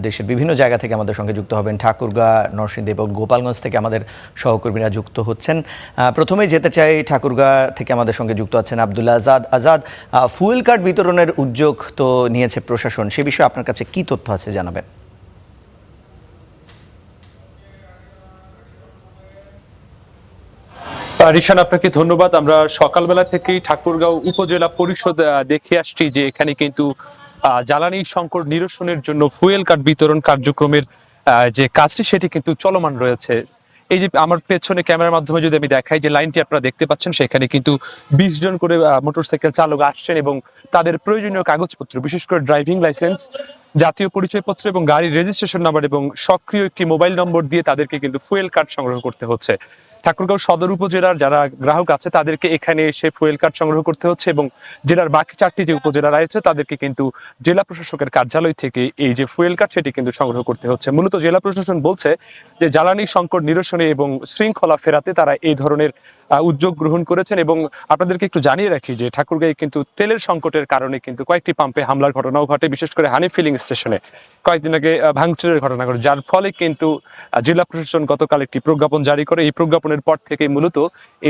দেশের বিভিন্ন জায়গা থেকে আমাদের সঙ্গে যুক্ত হবেন। ঠাকুরগাঁ, নরসিংদী এবং গোপালগঞ্জ থেকে আমাদের সহকর্মীরা যুক্ত হচ্ছেন। প্রথমেই যেতে চাই, ঠাকুরগাঁ থেকে আমাদের সঙ্গে যুক্ত আছেন আব্দুল্লাহ আজাদ। আজাদ, ফুয়েল কার্ড বিতরণের উদ্যোগ তো নিয়েছে প্রশাসন, সে বিষয়ে আপনার কাছে কি তথ্য আছে জানাবেন। রিশান, আপনাকে ধন্যবাদ। আমরা সকালবেলা থেকেই ঠাকুরগাঁও উপজেলা পরিষদ দেখে আসছি যে এখানে কিন্তু জ্বালানি সংকট নিরসনের জন্য ফুয়েল কার্ড বিতরণ কার্যক্রমের যে কাজটি সেটি কিন্তু চলমান রয়েছে। এই যে আমার পেছনে ক্যামেরার মাধ্যমে যদি আমি দেখাই যে লাইনটি আপনারা দেখতে পাচ্ছেন, সেখানে কিন্তু 20 জন করে মোটরসাইকেল চালক আসছেন এবং তাদের প্রয়োজনীয় কাগজপত্র, বিশেষ করে ড্রাইভিং লাইসেন্স, জাতীয় পরিচয়পত্র এবং গাড়ির রেজিস্ট্রেশন নাম্বার এবং সক্রিয় একটি মোবাইল নম্বর দিয়ে তাদেরকে কিন্তু ফুয়েল কার্ড সংগ্রহ করতে হচ্ছে। ঠাকুরগাঁও সদর উপজেলার যারা গ্রাহক আছে তাদেরকে এখানে এসে ফুয়েল কার্ড সংগ্রহ করতে হচ্ছে এবং জেলার বাকি 4টি যে উপজেলা রয়েছে তাদেরকে কিন্তু জেলা প্রশাসকের কার্যালয় থেকে এই যে ফুয়েল কার্ড সেটি কিন্তু সংগ্রহ করতে হচ্ছে। মূলত জেলা প্রশাসন বলছে যে জ্বালানি সংকট নিরসনে এবং শৃঙ্খলা ফেরাতে তারা এই ধরনের উদ্যোগ গ্রহণ করেছেন। এবং আপনাদেরকে একটু জানিয়ে রাখি যে ঠাকুরগাঁয়ে কিন্তু তেলের সংকটের কারণে কিন্তু কয়েকটি পাম্পে হামলার ঘটনাও ঘটে, বিশেষ করে হানি ফিলিং স্টেশনে কয়েকদিন আগে ভাঙচুরের ঘটনা ঘটে, যার ফলে কিন্তু জেলা প্রশাসন গতকাল একটি প্রজ্ঞাপন জারি করে। এই প্রজ্ঞাপনের পর থেকে মূলত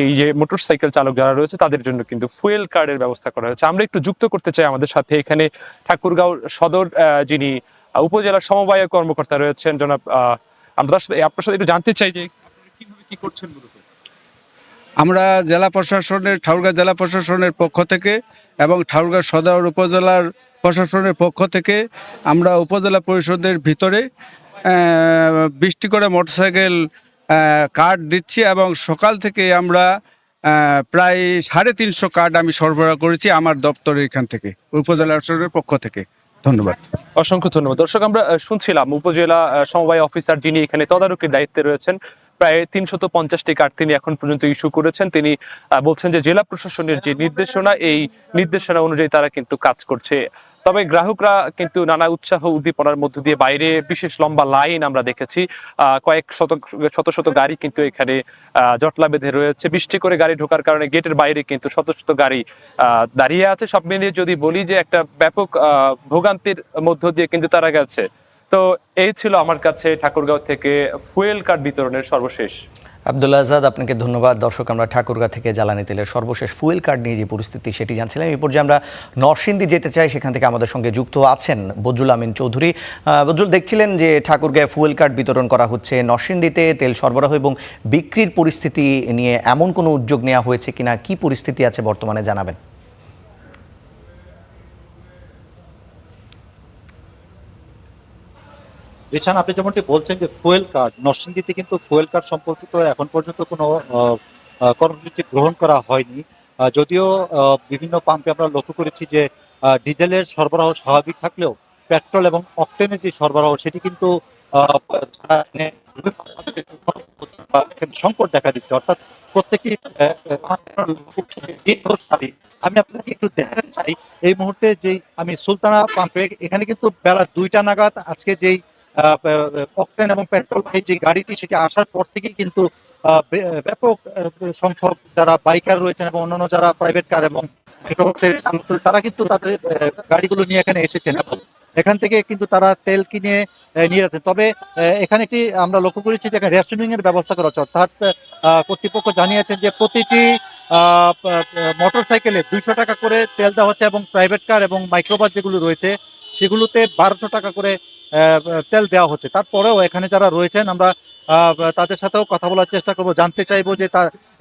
এই যে মোটরসাইকেল চালক যারা রয়েছে তাদের জন্য কিন্তু ফুয়েল কার্ডের ব্যবস্থা করা হয়েছে। আমরা একটু যুক্ত করতে চাই আমাদের সাথে এখানে ঠাকুরগাঁও সদর যিনি উপজেলা সমবায় কর্মকর্তা রয়েছেন জনাব, আমরা আপনার সাথে একটু জানতে চাই যে কিভাবে কি করছেন মূলত। আমরা ঠাকুরগাঁও জেলা প্রশাসনের পক্ষ থেকে এবং ঠাকুরগাঁও সদর উপজেলার প্রশাসনের পক্ষ থেকে আমরা উপজেলা পরিষদের ভিতরে 20টি করে মোটরসাইকেল কার্ড দিচ্ছি এবং সকাল থেকে আমরা প্রায় 350 কার্ড আমি সরবরাহ করেছি আমার দপ্তরের এখান থেকে, উপজেলা প্রশাসনের পক্ষ থেকে। ধন্যবাদ, অসংখ্য ধন্যবাদ। দর্শক, আমরা শুনছিলাম উপজেলা সমবায় অফিসার যিনি এখানে তদারকির দায়িত্বে রয়েছেন, প্রায় 350টি কার্ড তিনি এখন পর্যন্ত ইস্যু করেছেন। তিনি বলছেন যে জেলা প্রশাসনের যে নির্দেশনা, এই নির্দেশনা অনুযায়ী তারা কিন্তু কাজ করছে। তবে গ্রাহকরা কিন্তু নানা উৎসাহ উদ্দীপনার মধ্য দিয়ে বাইরে বিশেষ লম্বা লাইন আমরা দেখেছি। কয়েক শত শত গাড়ি কিন্তু এখানে জটলা বেঁধে রয়েছে। 20টি করে গাড়ি ঢোকার কারণে গেটের বাইরে কিন্তু শত শত গাড়ি দাঁড়িয়ে আছে। সব মিলিয়ে যদি বলি যে একটা ব্যাপক ভোগান্তির মধ্য দিয়ে কিন্তু তারা গেছে। তো এই ছিল আমার কাছে ঠাকুরগাঁও থেকে ফুয়েল কার্ড বিতরণের সর্বশেষ। আব্দুল্লাহ আজাদ, আপনাকে ধন্যবাদ। দর্শক, আমরা ঠাকুরগাঁ থেকে জ্বালানি তেলের সর্বশেষ ফুয়েল কার্ড নিয়ে যে পরিস্থিতি সেটি জানছিলাম। এই পর্যায়ে আমরা নরসিংদী যেতে চাই, সেখান থেকে আমাদের সঙ্গে যুক্ত আছেন বজরুল আমিন চৌধুরী। বজরুল, দেখছিলেন যে ঠাকুরগাঁয়ে ফুয়েল কার্ড বিতরণ করা হচ্ছে, নরসিংদীতে তেল সরবরাহ এবং বিক্রির পরিস্থিতি নিয়ে এমন কোনো উদ্যোগ নেওয়া হয়েছে কিনা, কি পরিস্থিতি আছে বর্তমানে জানাবেন। রিশান, আপনি যেমনটি বলছেন যে ফুয়েল কার্ড, নরসিংদীতে কিন্তু ফুয়েল কার্ড সম্পর্কিত এখন পর্যন্ত কোনো কর্মসূচি গ্রহণ করা হয়নি। যদিও বিভিন্ন পাম্পে আমরা লক্ষ্য করেছি যে ডিজেলের সরবরাহ স্বাভাবিক থাকলেও পেট্রোল এবং অকটেনের যে সরবরাহ সেটি কিন্তু সংকট দেখা দিচ্ছে। অর্থাৎ প্রত্যেকটি আমি আপনাকে একটু দেখাতে চাই এই মুহূর্তে যেই আমি সুলতানা পাম্পে, এখানে কিন্তু বেলা 2টা নাগাদ আজকে যেই অকটেন এবং পেট্রোল যে গাড়িটি সেটি আসার পর থেকেই কিন্তু ব্যাপক সংখ্যক যারা বাইকার রয়েছেন এবং অন্যান্য যারা প্রাইভেট কার এবং তারা কিন্তু তাদের গাড়িগুলো নিয়ে এখানে এসেছেন এবং এখান থেকে কিন্তু তারা তেল কিনে নিয়ে যাচ্ছেন। তবে এখানে একটি আমরা লক্ষ্য করেছি যে রেশনিং এর ব্যবস্থা করা হচ্ছে। অর্থাৎ কর্তৃপক্ষ জানিয়েছেন যে প্রতিটি মোটরসাইকেলে 200 টাকা করে তেল দেওয়া হচ্ছে এবং প্রাইভেট কার এবং মাইক্রোবাস যেগুলো রয়েছে সেগুলোতে 1200 টাকা করে তেল দেওয়া হচ্ছে। তারপরেও এখানে যারা রয়েছেন আমরা তাদের সাথেও কথা বলার চেষ্টা করবো, জানতে চাইবো যে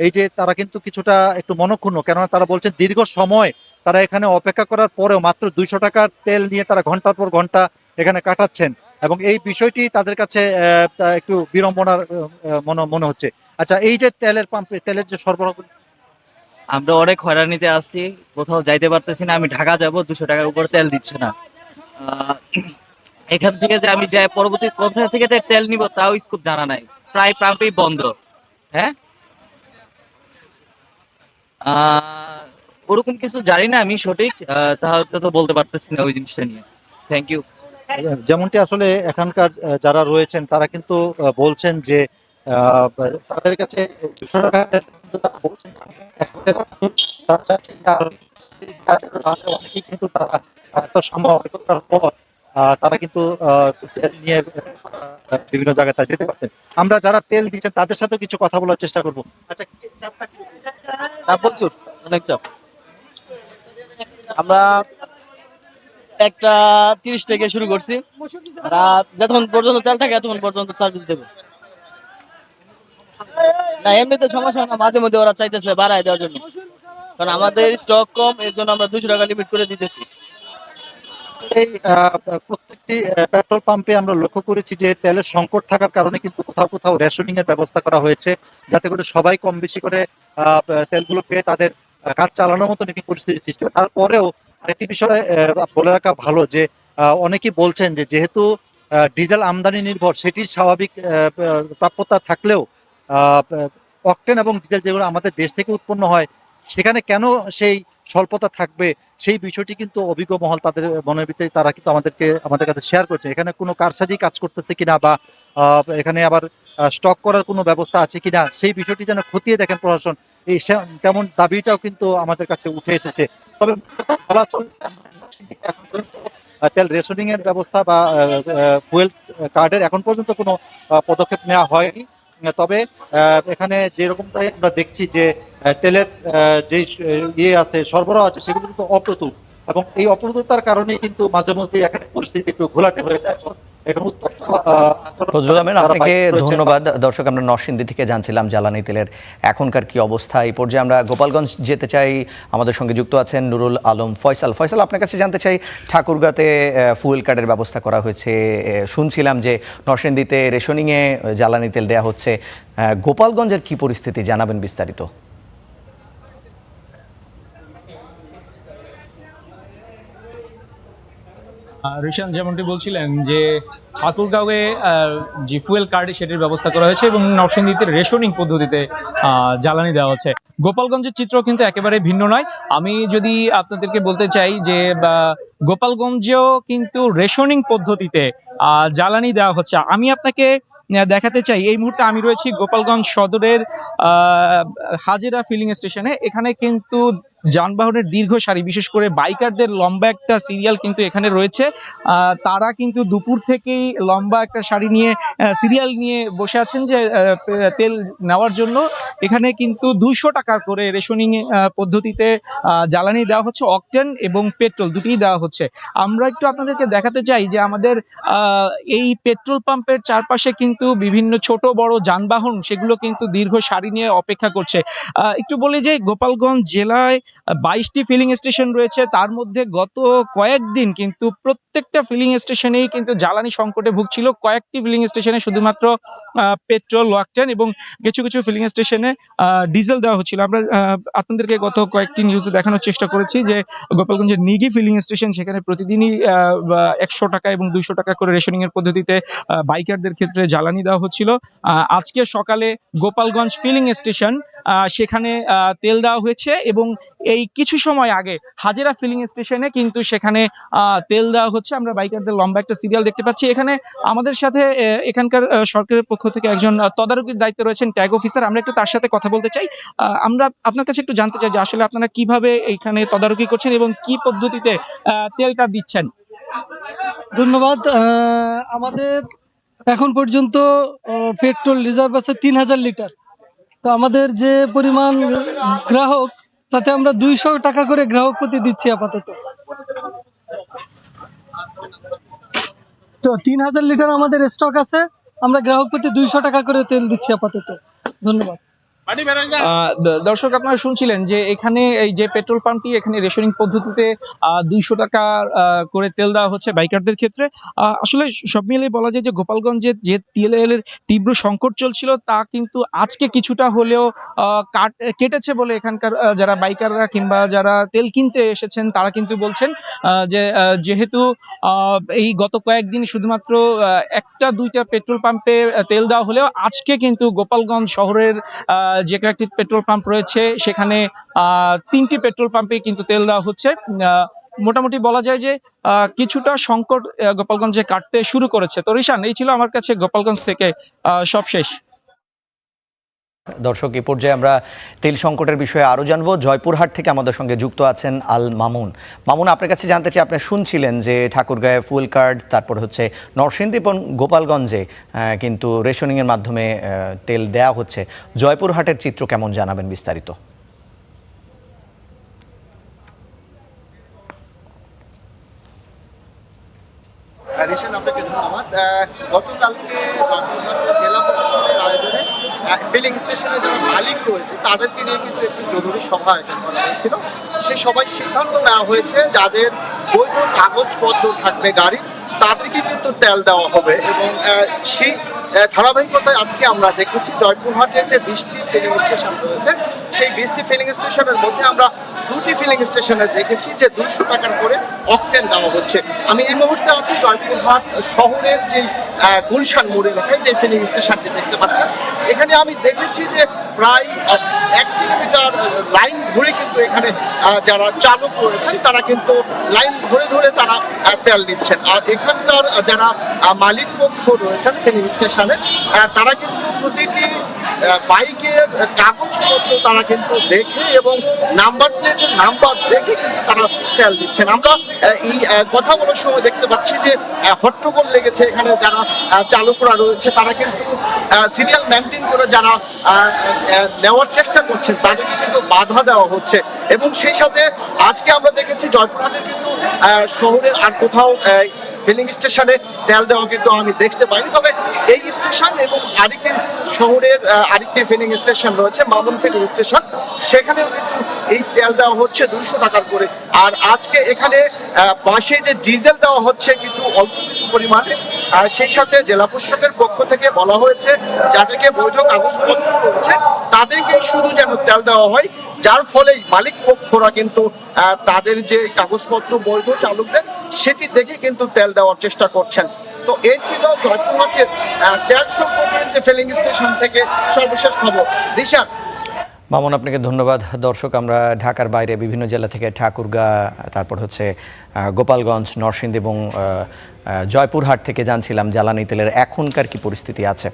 এই যে তারা কিন্তু কিছুটা একটু মনক্ষুণ্ণ, কেননা তারা বলছেন দীর্ঘ সময় তারা এখানে অপেক্ষা করার পরেও মাত্র 200 টাকার তেল নিয়ে তারা ঘন্টার পর ঘন্টা এখানে কাটাচ্ছেন এবং এই বিষয়টি তাদের কাছে একটু বিড়ম্বনার মনে হচ্ছে। আচ্ছা, এই যে তেলের পাম্পে তেলের যে সরবরাহ, আমরা অনেক হয়রানিতে আসছি, কোথাও যাইতে পারতেছি না। আমি ঢাকা যাব, 200 টাকার উপর তেল দিচ্ছে না। এখান থেকে যে আমি যাই পরবর্তী কোথা থেকে তেল নিব তাও স্কোপ জানা নাই, প্রায় পাম্পেই বন্ধ। হ্যাঁ, ওরকম কিছু জানি না আমি সঠিক, তাহলে তো বলতে পারতেছি না ওই জিনিসটা নিয়ে। Thank you. যেমনটি আসলে এখানকার যারা রয়েছেন তারা কিন্তু বলছেন যে তাদের কাছে 200 টাকা বলছেন, অনেকেই কিন্তু তারা এত সময় অপেক্ষার পর তারা কিন্তু তেল নিয়ে বিভিন্ন জায়গায় তারা যেতে পারতেন। আমরা যারা তেল দিচ্ছেন তাদের সাথেও কিছু কথা বলার চেষ্টা করবো। আচ্ছা, চাপটা কি? চাপ প্রচুর, অনেক চাপ। আমরা 1টা 30 থেকে শুরু করছি, রাত যতক্ষণ পর্যন্ত তেল থাকে ততক্ষণ পর্যন্ত সার্ভিস দেবো। না এমনিতে সমস্যা হয় না, মাঝে মধ্যে ওরা চাইতেছে বাড়ায় দেওয়ার জন্য, কারণ আমাদের স্টক কম, এর জন্য আমরা 200 টাকা লিমিট করে দিতেছি। এই প্রত্যেকটি পেট্রোল পাম্পে আমরা লক্ষ্য করেছি যে তেলের সংকট থাকার কারণে কিন্তু কোথাও কোথাও রেশনিং এর ব্যবস্থা করা হয়েছে, যাতে করে সবাই কম বেশি করে তেলগুলো পেয়ে তাদের কাজ চালানোর মতন একটি পরিস্থিতি সৃষ্টি হয়। তারপরেও আরেকটি বিষয় বলে রাখা ভালো যে অনেকেই বলছেন যে যেহেতু ডিজেল আমদানি নির্ভর, সেটির স্বাভাবিক প্রাপ্যতা থাকলেও অকটেন এবং ডিজেল যেগুলো আমাদের দেশ থেকে উৎপন্ন হয় সেখানে কেন সেই স্বল্পতা থাকবে, সেই বিষয়টি কিন্তু অভিজ্ঞ মহল তাদের মনের ভিতরে তারা কিন্তু আমাদের কাছে শেয়ার করছে। এখানে কোনো কারসাজি কাজ করতেছে কিনা বা এখানে আবার স্টক করার কোনো ব্যবস্থা আছে কিনা, সেই বিষয়টি যেন খতিয়ে দেখেন প্রশাসন, এই তেমন দাবিটাও কিন্তু আমাদের কাছে উঠে এসেছে। তবে বলা চলছে, এখন পর্যন্ত তেল রেশনিং এর ব্যবস্থা বা ফুয়েল কার্ডের এখন পর্যন্ত কোনো পদক্ষেপ নেওয়া হয়নি। তবে এখানে যেরকমটাই আমরা দেখছি যে তেলের যে ইয়ে আছে, সরবরাহ আছে, সেগুলো কিন্তু অপ্রতুল, এবং এই অপ্রতুলতার কারণেই কিন্তু মাঝে মধ্যে এখানে পরিস্থিতি একটু ঘোলাটে হয়ে যায়। এখন উত্তপ্ত ফজলুল আমিন, যারা আপনাকে বাইরে রয়েছেন, ধন্যবাদ। দর্শক, আমরা নরসিংদী থেকে জানছিলাম জ্বালানি তেলের এখনকার কি অবস্থা। এই পর্যায়ে আমরা গোপালগঞ্জ যেতে চাই, আমাদের সঙ্গে যুক্ত আছেন নুরুল আলম ফয়সাল। ফয়সাল, আপনার কাছে জানতে চাই, ঠাকুরগাঁতে ফুয়েল কার্ডের ব্যবস্থা করা হয়েছে, শুনছিলাম যে নরসিংদীতে রেশনিংয়ে জ্বালানি তেল দেওয়া হচ্ছে, গোপালগঞ্জের কি পরিস্থিতি, জানাবেন বিস্তারিত। ঋষান যেমনটি বলছিলেন যে ঠাকুরগাঁওয়ে যে ফুয়েল কার্ড সেটির ব্যবস্থা করা হয়েছে এবং নরসিংদীতে রেশনিং পদ্ধতিতে জ্বালানি দেওয়া হচ্ছে। গোপালগঞ্জের চিত্র কিন্তু একেবারে ভিন্ন নয়। আমি যদি আপনাদেরকে বলতে চাই যে গোপালগঞ্জেও কিন্তু রেশনিং পদ্ধতিতে জ্বালানি দেওয়া হচ্ছে। আমি আপনাকে দেখাতে চাই, এই মুহূর্তে আমি রয়েছি গোপালগঞ্জ সদরের হাজেরা ফিলিং স্টেশনে। এখানে কিন্তু যানবাহনের দীর্ঘ সারি, বিশেষ করে বাইকারদের লম্বা একটা সিরিয়াল কিন্তু এখানে রয়েছে। তারা কিন্তু দুপুর থেকেই লম্বা একটা সারি নিয়ে সিরিয়াল নিয়ে বসে আছেন যে তেল নেওয়ার জন্য। এখানে কিন্তু 200 টাকা করে রেশনিং পদ্ধতিতে জ্বালানি দেওয়া হচ্ছে, অকটেন এবং পেট্রোল দুটিই দেওয়া হচ্ছে। আমরা একটু আপনাদেরকে দেখাতে চাই যে আমাদের এই পেট্রোল পাম্পের চারপাশে কিন্তু বিভিন্ন ছোট বড় যানবাহন, সেগুলো কিন্তু দীর্ঘ সারি নিয়ে অপেক্ষা করছে। একটু বলি যে গোপালগঞ্জ জেলায় 22টি ফিলিং স্টেশন রয়েছে। তার মধ্যে গত কয়েকদিন কিন্তু প্রত্যেকটা ফিলিং স্টেশনেই কিন্তু জ্বালানি সংকটে ভুগছিল। কয়েকটি ফিলিং স্টেশনে শুধুমাত্র পেট্রোল, অকটেন এবং কিছু কিছু ফিলিং স্টেশনে ডিজেল দেওয়া হচ্ছিল। আমরা আপনাদেরকে গত কয়েকটি নিউজে দেখানোর চেষ্টা করেছি যে গোপালগঞ্জের নিগি ফিলিং স্টেশন, সেখানে প্রতিদিনই 100 টাকা এবং 200 টাকা করে রেশনিং এর পদ্ধতিতে বাইকারদের ক্ষেত্রে জ্বালানি দেওয়া হচ্ছিল। আজকে সকালে গোপালগঞ্জ ফিলিং স্টেশন, সেখানে তেল দেওয়া হয়েছে এবং এই কিছু সময় আগে হাজেরা ফিলিং স্টেশনে কিন্তু সেখানে তেল দেওয়া হচ্ছে। আমরা বাইকারদের লম্বা একটা সিরিয়াল দেখতে পাচ্ছি। এখানে আমাদের সাথে এখানকার সরকারের পক্ষ থেকে একজন তদারকির দায়িত্বে রয়েছেন ট্যাগ অফিসার। আমরা একটু তার সাথে কথা বলতে চাই। আমরা আপনার কাছে একটু জানতে চাই যে আসলে আপনারা কিভাবে এখানে তদারকি করছেন এবং কি পদ্ধতিতে তেলটা দিচ্ছেন। ধন্যবাদ। আমাদের এখন পর্যন্ত পেট্রোল রিজার্ভ আছে 3000 লিটার। তো আমাদের যে পরিমাণ গ্রাহক, তাতে আমরা 200 টাকা করে গ্রাহক প্রতি দিচ্ছি আপাতত। তো 3000 লিটার আমাদের স্টক আছে, আমরা গ্রাহক প্রতি 200 টাকা করে তেল দিচ্ছি আপাতত। ধন্যবাদ। দর্শক, আপনারা শুনছিলেন যে এখানে এই যে পেট্রোল পাম্পটি, এখানে রেশনিং পদ্ধতিতে 200 টাকা করে তেল দেওয়া হচ্ছে বাইকারদের ক্ষেত্রে। আসলে সব মিলিয়ে বলা যায় যে গোপালগঞ্জে যে তেলের তীব্র সংকট চলছিল, তা কিন্তু আজকে কিছুটা হলেও কেটেছে বলে এখানকার যারা বাইকাররা কিংবা যারা তেল কিনতে এসেছেন তারা কিন্তু বলছেন যে যেহেতু এই গত কয়েকদিন শুধুমাত্র 1টা 2টা পেট্রোল পাম্পে তেল দেওয়া হলেও আজকে কিন্তু গোপালগঞ্জ শহরের যে কয়েকটি পেট্রোল পাম্প রয়েছে সেখানে 3টি পেট্রোল পাম্পে কিন্তু তেল দেওয়া হচ্ছে। মোটামুটি বলা যায় যে কিছুটা সংকট গোপালগঞ্জে কাটতে শুরু করেছে। তো রিশান, এই ছিল আমার কাছে গোপালগঞ্জ থেকে সব শেষ। দর্শক, এই পর্যায়ে আমরা তেল সংকটের বিষয়ে আরও জানবো। জয়পুরহাট থেকে আমাদের সঙ্গে যুক্ত আছেন আল মামুন। মামুন, আপনার কাছে জানতে চাই, আপনি শুনছিলেন যে ঠাকুরগাঁয়ে ফুয়েল কার্ড, তারপর হচ্ছে নরসিংদী এবং গোপালগঞ্জে কিন্তু রেশনিংয়ের মাধ্যমে তেল দেয়া হচ্ছে। জয়পুরহাটের চিত্র কেমন, জানাবেন বিস্তারিত। রিশান, আপনাকে ধন্যবাদ। গতকালকে জয়পুরহাট জেলা প্রশাসনের আয়োজনে ফিলিং স্টেশনের যারা মালিক রয়েছে তাদেরকে নিয়ে কিন্তু একটি জরুরি সভা আয়োজন করা হয়েছিল। সেই সভায় সিদ্ধান্ত নেওয়া হয়েছে যাদের বৈধ কাগজপত্র থাকবে গাড়ি, তাদেরকে কিন্তু তেল দেওয়া হবে। এবং সেই ধারাবাহিকতায় আজকে আমরা দেখেছি জয়পুরহাটের যে 20টি ফিলিং স্টেশন রয়েছে, সেই 20টি ফিলিং স্টেশনের মধ্যে আমরা 2টি ফিলিং স্টেশনে দেখেছি যে 200 টাকার করে অকটেন দেওয়া হচ্ছে। আমি এই মুহূর্তে আছি জয়পুরহাট শহরের যে গুলশান মোড় এলাকায় যে ফিলিং স্টেশনটি দেখতে পাচ্ছেন। এখানে আমি দেখেছি যে প্রায় 1 কিলোমিটার লাইন ধরে কিন্তু এখানে যারা চালক রয়েছেন তারা কিন্তু লাইন ধরে ধরে তারা তেল নিচ্ছেন। আর এখানকার যারা মালিক পক্ষ রয়েছেন ফিলিং স্টেশনে, তারা কিন্তু প্রতিটি বাইকের কাগজপত্র তারা কিন্তু দেখে এবং নাম্বার প্লেটের নাম্বার দেখে কিন্তু তারা তেল দিচ্ছেন। আমরা এই কথা বলার সময় দেখতে পাচ্ছি যে হট্টগোল লেগেছে এখানে। যারা চালকরা রয়েছে তারা কিন্তু সিরিয়াল মেনটেন করে যারা নেওয়ার চেষ্টা করছেন তাদেরকে কিন্তু বাধা দেওয়া হচ্ছে। এবং সেই সাথে আজকে আমরা দেখেছি জয়পুরহাটের কিন্তু শহরের আর কোথাও ফিলিং স্টেশনে তেল দেওয়া কিন্তু আমি দেখতে পাইনি। তবে এই স্টেশন এবং আরেকটি শহরের আরেকটি ফিলিং স্টেশন রয়েছে, মামুন ফিলিং স্টেশন, সেখানেও কিন্তু এই তেল দেওয়া হচ্ছে 200 টাকার করে। আর আজকে এখানে বাসে যে ডিজেল দেওয়া হচ্ছে কিছু অল্প কিছু পরিমাণে, সেই সাথে জেলা প্রশাসকের পক্ষ থেকে বলা হয়েছে যাদেরকে বৈধ কাগজপত্র রয়েছে তাদেরকে শুধু যেন তেল দেওয়া হয়, যার ফলেই মালিক পক্ষরা কিন্তু তাদের যে কাগজপত্র বৈধ চালকদের সেটি দেখে কিন্তু তেল দেওয়ার চেষ্টা করছেন। তো এই ছিল জয়পুরহাটের তেল সম্পর্কের যে ফিলিং স্টেশন থেকে সর্বশেষ খবর। দিশা। মামুন, আপনাকে ধন্যবাদ। দর্শক, আমরা ঢাকার বাইরে বিভিন্ন জেলা থেকে ঠাকুরগাঁ, তারপর হচ্ছে গোপালগঞ্জ, নরসিংদী এবং জয়পুরহাট থেকে জানছিলাম জ্বালানি তেলের এখনকার কি পরিস্থিতি আছে।